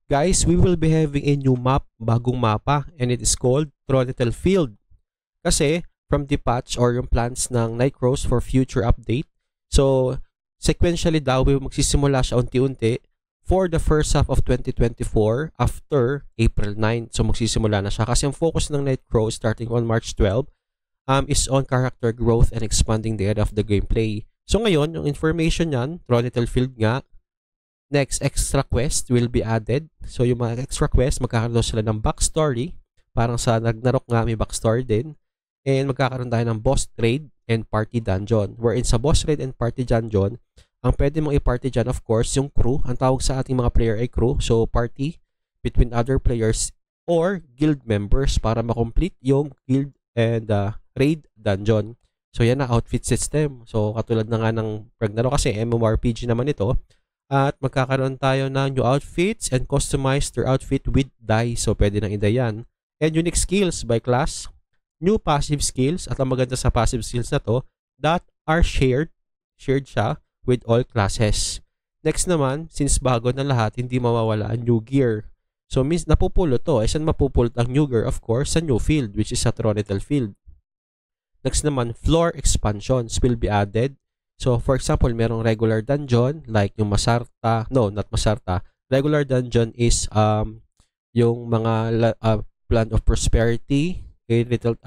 Guys, we will be having a new map, bagong mapa, and it is called Tronitel Field. Kasi, from the patch or yung plans ng Nightcrows for future update, so, sequentially daw, magsisimula siya unti-unti for the first half of 2024 after April 9. So, magsisimula na siya. Kasi ang focus ng Nightcrows starting on March 12 is on character growth and expanding the area of the gameplay. So, ngayon, yung information yan, Tronitel Field nga, next, extra quest will be added. So, yung mga extra quest, magkakaroon sila ng backstory. Parang sa Ragnarok nga, may backstory din. And magkakaroon tayo ng boss raid and party dungeon. Wherein sa boss raid and party dungeon, ang pwede mong i-party dyan, of course, yung crew. Ang tawag sa ating mga player ay crew. So, party between other players or guild members para makomplete yung guild and raid dungeon. So, yan na, outfit system. So, katulad na nga ng Ragnarok kasi MMORPG naman ito. At magkakaroon tayo ng new outfits and customize their outfit with dye. So, pwede nang i-dye yan. And unique skills by class. New passive skills. At ang maganda sa passive skills na to, that are shared. Shared siya with all classes. Next naman, since bago na lahat, hindi mawawala ang new gear. So, means napupulot to. Saan mapupulot ang new gear? Of course, sa new field, which is sa Tronitel Field. Next naman, floor expansions will be added. So, for example, merong regular dungeon like yung Masarta. No, not Masarta. Regular dungeon is yung mga Land of Prosperity, a little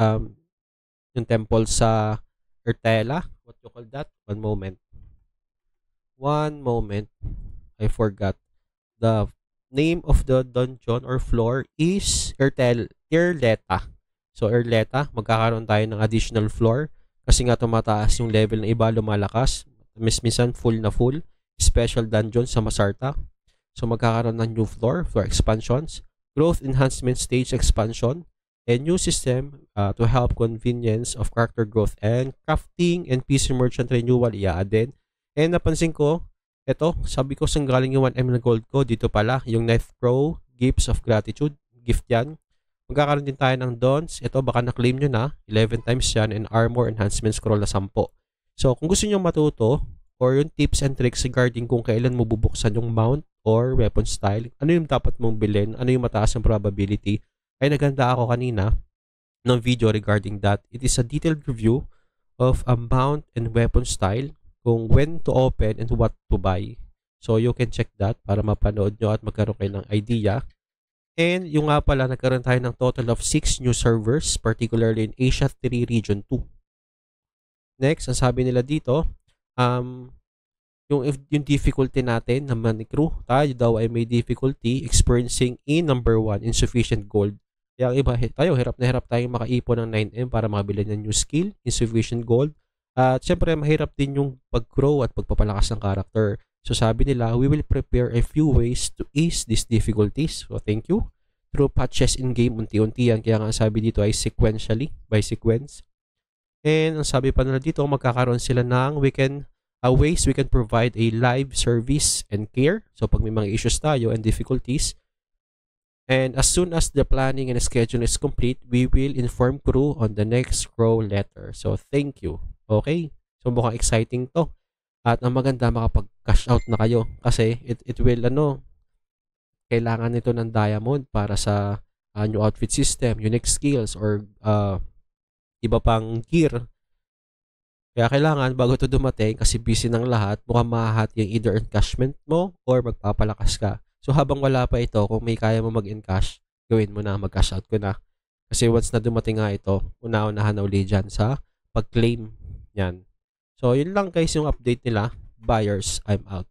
yung temple sa Ertela. What you call that? One moment. I forgot. The name of the dungeon or floor is Erleta. So, Erleta, magkakaroon tayo ng additional floor. Kasi nga tumataas yung level ng iba, lumalakas. Minsan full na full. Special dungeon sa Masarta. So magkakaroon ng new floor expansions. Growth enhancement stage expansion. And new system to help convenience of character growth and crafting and PC merchant renewal i-add. And napansin ko, ito, sabi ko saan galing yung 1M na gold ko. Dito pala, yung Nightcrow Gifts of Gratitude. Gift yan. Magkakaroon din tayo ng dons. Ito, baka na-claim nyo na. 11 times yan. And armor enhancement scroll na 10. So, kung gusto nyo matuto or yung tips and tricks regarding kung kailan mo bubuksan yung mount or weapon style, ano yung dapat mong bilhin, ano yung mataas ng probability, ay naganda ako kanina ng video regarding that. It is a detailed review of a mount and weapon style, kung when to open and what to buy. So, you can check that para mapanood nyo at magkaroon kayo ng idea. And yung nga pala, nagkaroon tayo ng total of 6 new servers, particularly in Asia 3 Region 2. Next, ang sabi nila dito, yung difficulty natin naman ni crew, tayo daw ay may difficulty experiencing number 1, insufficient gold. Kaya ang iba, tayo, hirap na hirap tayong makaipon ng 9M para makabili ng new skill, insufficient gold. At syempre, mahirap din yung pag-grow at pagpapalakas ng character. So sabi nila, we will prepare a few ways to ease these difficulties. So thank you. Through patches in-game, unti-unti yan. Kaya nga sabi dito ay sequentially, by sequence. And ang sabi pa nila dito, magkakaroon sila ng ways we can provide a live service and care. So pag may mga issues tayo and difficulties, and as soon as the planning and schedule is complete, we will inform crew on the next crow letter. So thank you. Okay? So mukhang exciting to. At ang maganda, makapag-cash out na kayo. Kasi it will, kailangan nito ng diamond para sa new outfit system, unique skills, or iba pang gear. Kaya kailangan, bago ito dumating, kasi busy ng lahat, mukhang mahahati yung either encashment mo or magpapalakas ka. So habang wala pa ito, kung may kaya mo mag-encash, gawin mo na, mag-cash out ko na. Kasi once na dumating nga ito, una-unahan na uli dyan sa pag-claim yan. So, yun lang guys yung update nila. Buyers, I'm out.